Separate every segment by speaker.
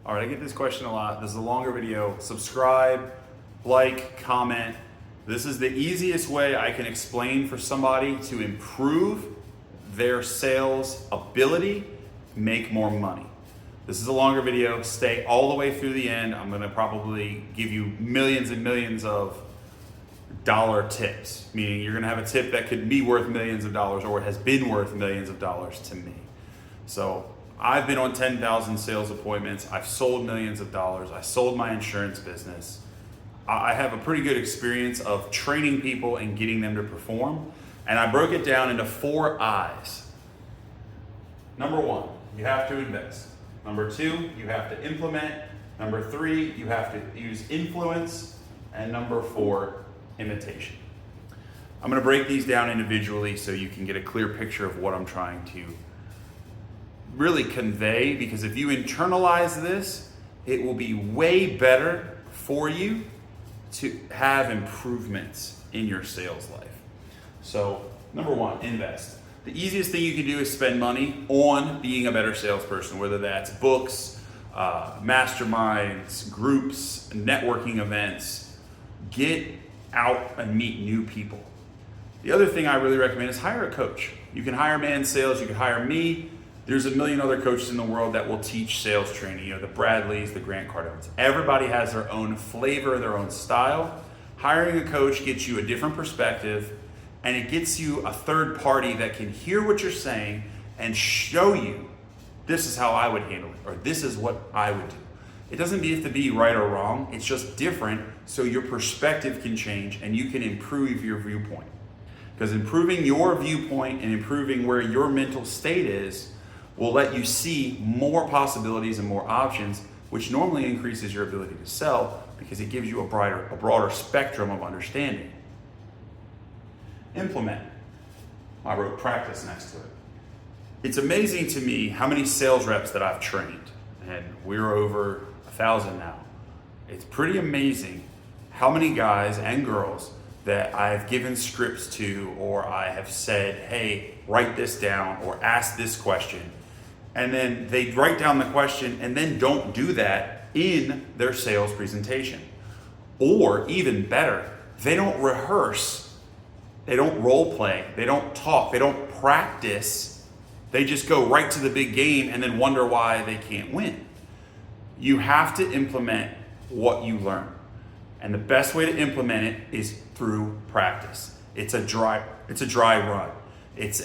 Speaker 1: All right, I get this question a lot. This is a longer video. Subscribe, like, comment. This is the easiest way I can explain for somebody to improve their sales ability, make more money. This is a longer video. Stay all the way through the end. I'm gonna probably give you millions and millions of dollar tips, meaning you're gonna have a tip that could be worth millions of dollars or has been worth millions of dollars to me. So I've been on 10,000 sales appointments. I've sold millions of dollars. I sold my insurance business. I have a pretty good experience of training people and getting them to perform. And I broke it down into 4 I's. Number 1, you have to invest. Number 2, you have to implement. Number 3, you have to use influence. And number 4, imitation. I'm gonna break these down individually so you can get a clear picture of what I'm trying to really convey, because if you internalize this, it will be way better for you to have improvements in your sales life. So number 1, invest. The easiest thing you can do is spend money on being a better salesperson, whether that's books, masterminds, groups, networking events. Get out and meet new people. The other thing I really recommend is hire a coach. You can hire Man Sales, you can hire me. There's a million other coaches in the world that will teach sales training, you know, the Bradleys, the Grant Cardones. Everybody has their own flavor, their own style. Hiring a coach gets you a different perspective, and it gets you a third party that can hear what you're saying and show you, this is how I would handle it, or this is what I would do. It doesn't have to be right or wrong, it's just different so your perspective can change and you can improve your viewpoint. Because improving your viewpoint and improving where your mental state is will let you see more possibilities and more options, which normally increases your ability to sell because it gives you a broader spectrum of understanding. Implement. I wrote practice next to it. It's amazing to me how many sales reps that I've trained, and we're over 1,000 now. It's pretty amazing how many guys and girls that I've given scripts to, or I have said, hey, write this down or ask this question. And then they write down the question and then don't do that in their sales presentation. Or even better, they don't rehearse, they don't role play, they don't talk, they don't practice. They just go right to the big game and then wonder why they can't win. You have to implement what you learn. And the best way to implement it is through practice. It's a dry run. It's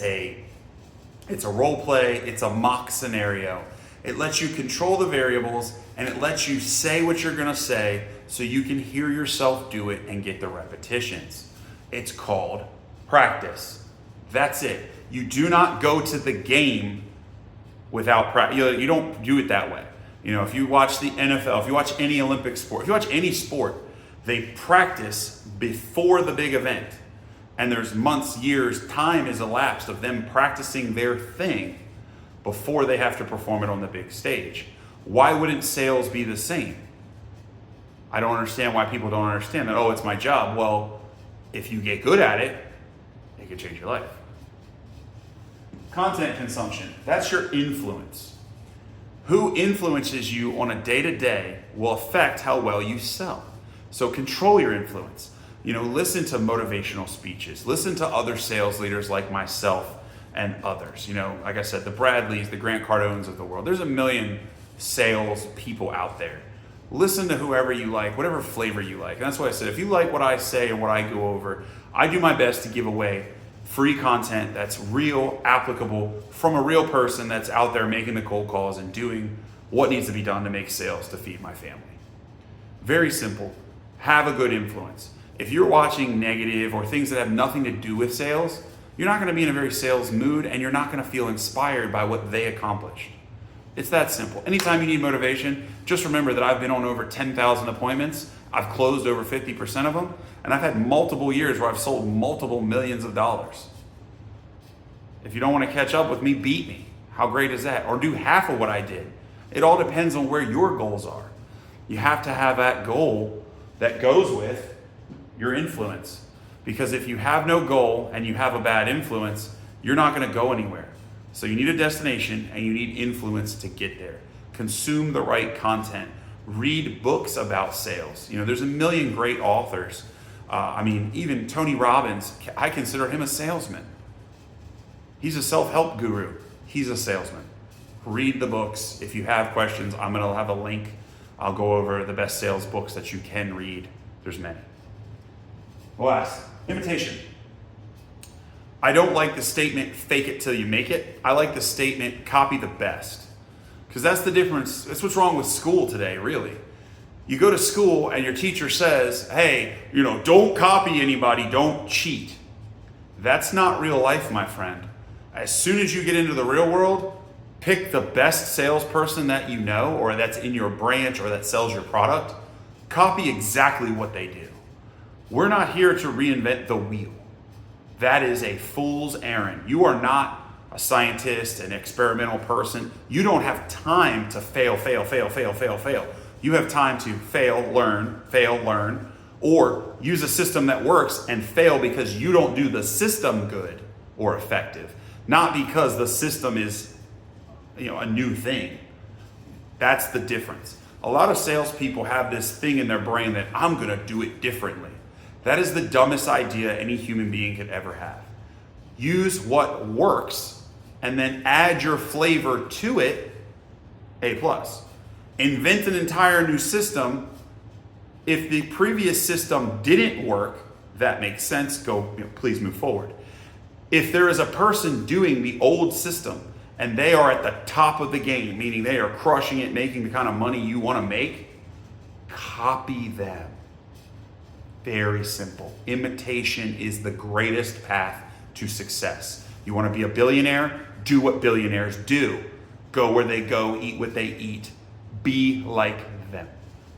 Speaker 1: a role play, it's a mock scenario. It lets you control the variables and it lets you say what you're gonna say so you can hear yourself do it and get the repetitions. It's called practice. That's it. You do not go to the game without practice. You don't do it that way. You know, if you watch the NFL, if you watch any Olympic sport, if you watch any sport, they practice before the big event. And there's months, years, time has elapsed of them practicing their thing before they have to perform it on the big stage. Why wouldn't sales be the same? I don't understand why people don't understand that. Oh, it's my job. Well, if you get good at it, it could change your life. Content consumption, that's your influence. Who influences you on a day-to-day will affect how well you sell. So control your influence. You know, listen to motivational speeches. Listen to other sales leaders like myself and others. You know, like I said, the Bradleys, the Grant Cardones of the world. There's a million sales people out there. Listen to whoever you like, whatever flavor you like. And that's why I said, if you like what I say and what I go over, I do my best to give away free content that's real, applicable, from a real person that's out there making the cold calls and doing what needs to be done to make sales to feed my family. Very simple. Have a good influence. If you're watching negative or things that have nothing to do with sales, you're not going to be in a very sales mood and you're not going to feel inspired by what they accomplished. It's that simple. Anytime you need motivation, just remember that I've been on over 10,000 appointments. I've closed over 50% of them, and I've had multiple years where I've sold multiple millions of dollars. If you don't want to catch up with me, beat me. How great is that? Or do half of what I did. It all depends on where your goals are. You have to have that goal that goes with your influence. Because if you have no goal and you have a bad influence, you're not going to go anywhere. So you need a destination and you need influence to get there. consume the right content, read books about sales. There's a million great authors. Even Tony Robbins, I consider him a salesman. He's a self-help guru. He's a salesman. Read the books. If you have questions, I'm going to have a link. I'll go over the best sales books that you can read. There's many. Last, imitation. I don't like the statement, fake it till you make it. I like the statement, copy the best. Because that's the difference. That's what's wrong with school today, really. You go to school and your teacher says, hey, don't copy anybody, don't cheat. That's not real life, my friend. As soon as you get into the real world, pick the best salesperson that you know or that's in your branch or that sells your product. Copy exactly what they do. We're not here to reinvent the wheel. That is a fool's errand. You are not a scientist, an experimental person. You don't have time to fail. You have time to fail, learn, or use a system that works and fail because you don't do the system good or effective, not because the system is, a new thing. That's the difference. A lot of salespeople have this thing in their brain that I'm going to do it differently. That is the dumbest idea any human being could ever have. Use what works and then add your flavor to it, A+. Invent an entire new system. If the previous system didn't work, that makes sense, please move forward. If there is a person doing the old system and they are at the top of the game, meaning they are crushing it, making the kind of money you want to make, copy them. Very simple. Imitation is the greatest path to success. You want to be a billionaire? Do what billionaires do. Go where they go, eat what they eat. Be like them.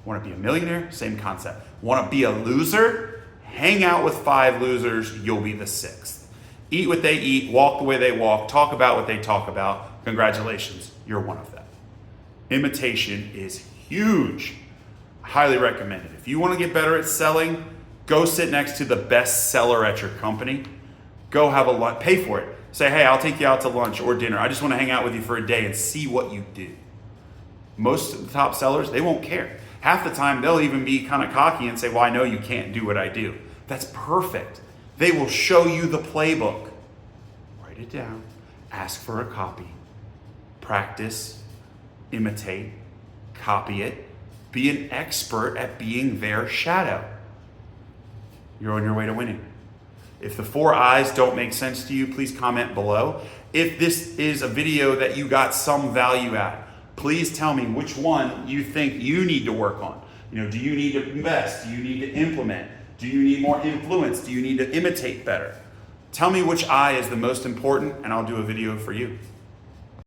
Speaker 1: Want to be a millionaire? Same concept. Want to be a loser? Hang out with 5 losers, you'll be the 6th. Eat what they eat, walk the way they walk, talk about what they talk about. Congratulations, you're one of them. Imitation is huge. Highly recommended. If you want to get better at selling, go sit next to the best seller at your company. Go have a lunch, pay for it. Say, hey, I'll take you out to lunch or dinner. I just want to hang out with you for a day and see what you do. Most of the top sellers, they won't care. Half the time, they'll even be kind of cocky and say, well, I know you can't do what I do. That's perfect. They will show you the playbook. Write it down. Ask for a copy. Practice. Imitate. Copy it. Be an expert at being their shadow. You're on your way to winning. If the 4 I's don't make sense to you, please comment below. If this is a video that you got some value at, please tell me which one you think you need to work on. Do you need to invest? Do you need to implement? Do you need more influence? Do you need to imitate better? Tell me which I is the most important and I'll do a video for you.